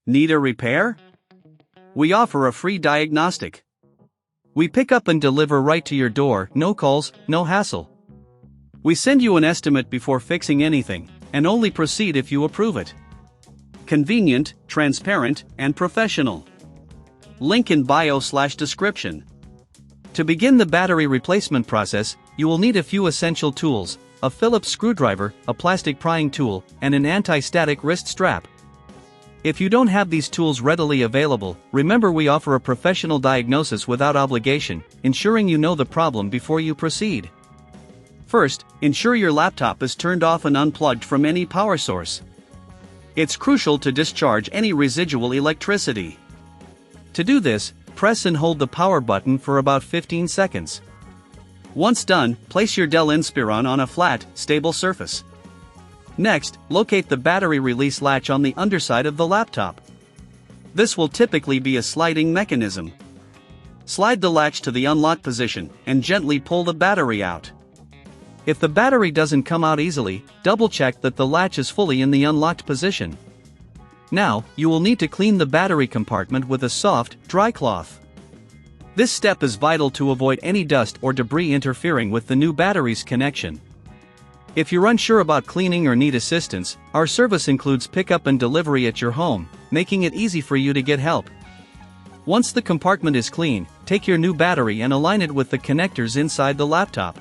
Need a repair? We offer a free diagnostic. We pick up and deliver right to your door, no calls, no hassle. We send you an estimate before fixing anything, and only proceed if you approve it. Convenient, transparent, and professional. Link in bio/description. To begin the battery replacement process, you will need a few essential tools: a Phillips screwdriver, a plastic prying tool, and an anti-static wrist strap. If you don't have these tools readily available, remember we offer a professional diagnosis without obligation, ensuring you know the problem before you proceed. First, ensure your laptop is turned off and unplugged from any power source. It's crucial to discharge any residual electricity. To do this, press and hold the power button for about 15 seconds. Once done, place your Dell Inspiron on a flat, stable surface. Next, locate the battery release latch on the underside of the laptop. This will typically be a sliding mechanism. Slide the latch to the unlock position and gently pull the battery out. If the battery doesn't come out easily, double-check that the latch is fully in the unlocked position. Now, you will need to clean the battery compartment with a soft, dry cloth. This step is vital to avoid any dust or debris interfering with the new battery's connection. If you're unsure about cleaning or need assistance, our service includes pickup and delivery at your home, making it easy for you to get help. Once the compartment is clean, take your new battery and align it with the connectors inside the laptop.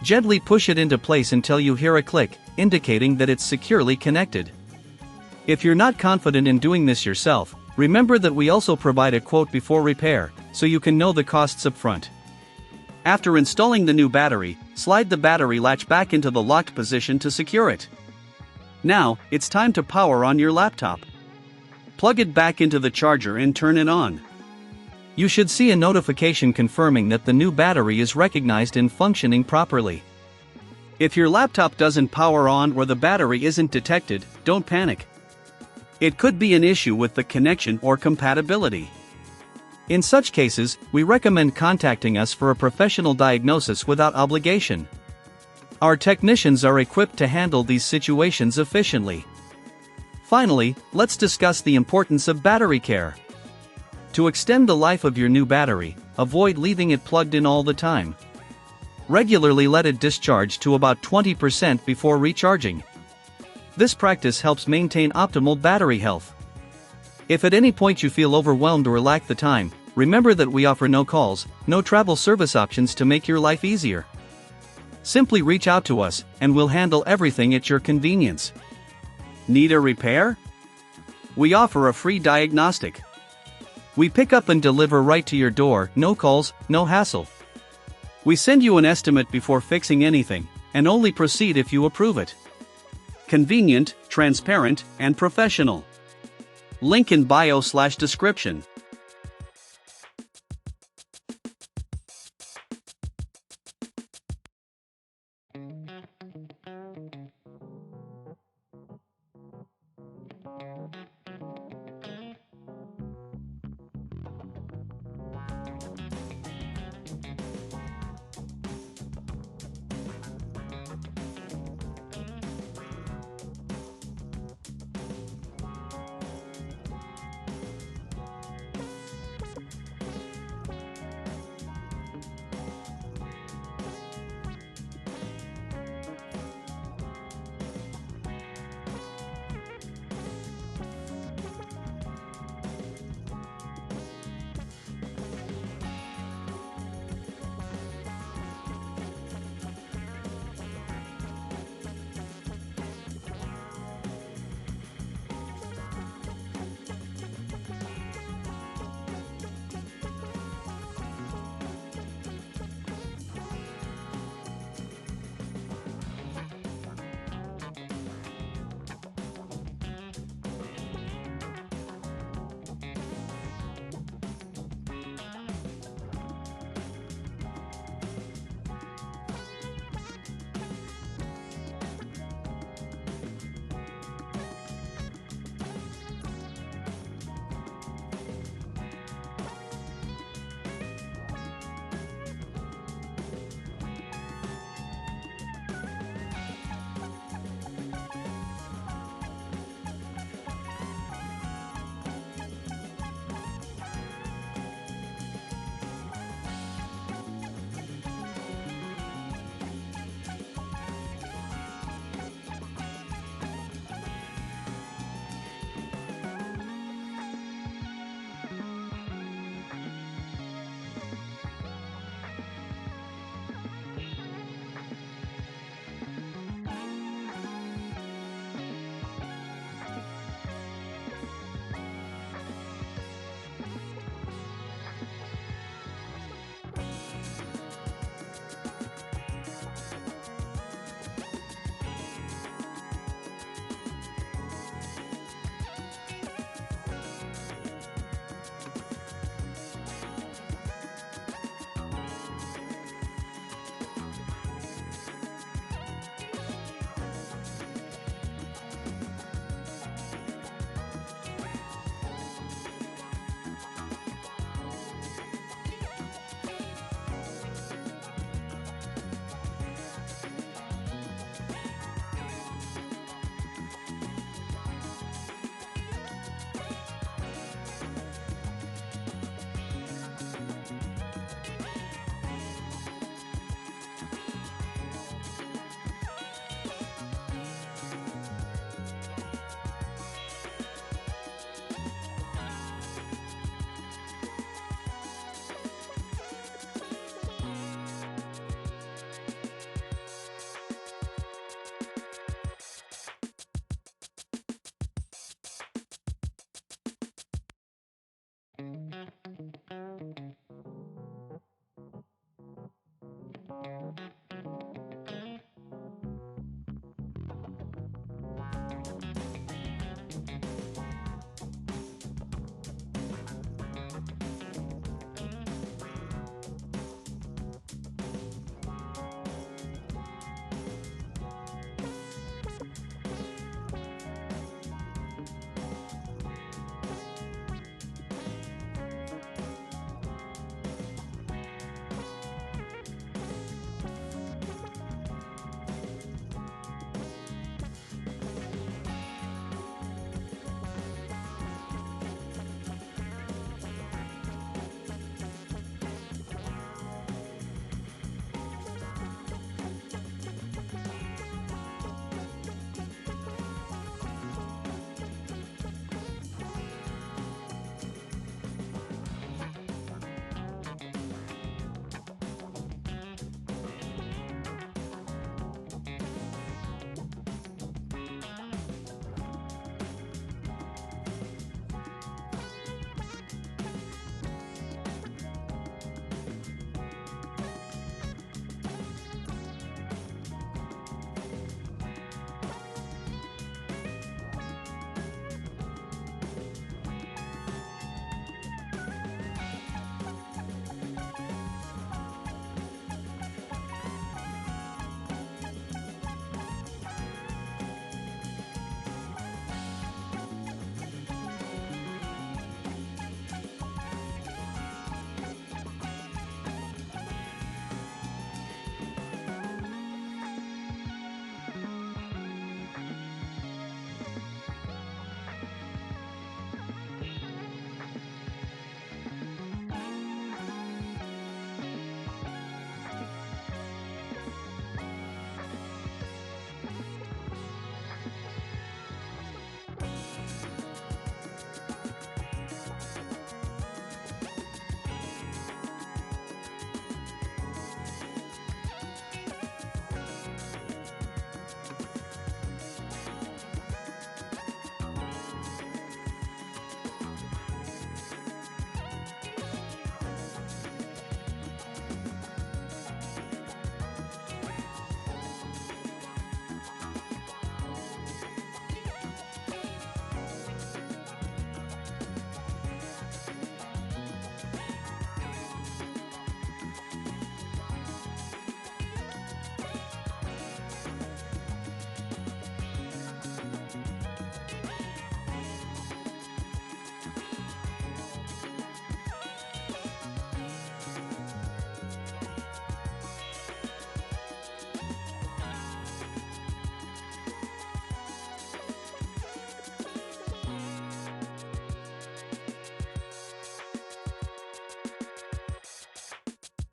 Gently push it into place until you hear a click, indicating that it's securely connected. If you're not confident in doing this yourself, remember that we also provide a quote before repair, so you can know the costs up front. After installing the new battery, slide the battery latch back into the locked position to secure it. Now, it's time to power on your laptop. Plug it back into the charger and turn it on. You should see a notification confirming that the new battery is recognized and functioning properly. If your laptop doesn't power on or the battery isn't detected, don't panic. It could be an issue with the connection or compatibility. In such cases, we recommend contacting us for a professional diagnosis without obligation. Our technicians are equipped to handle these situations efficiently. Finally, let's discuss the importance of battery care. To extend the life of your new battery, avoid leaving it plugged in all the time. Regularly let it discharge to about 20% before recharging. This practice helps maintain optimal battery health. If at any point you feel overwhelmed or lack the time, remember that we offer no calls, no travel service options to make your life easier. Simply reach out to us, and we'll handle everything at your convenience. Need a repair? We offer a free diagnostic. We pick up and deliver right to your door, no calls, no hassle. We send you an estimate before fixing anything, and only proceed if you approve it. Convenient, transparent, and professional. Link in bio/description.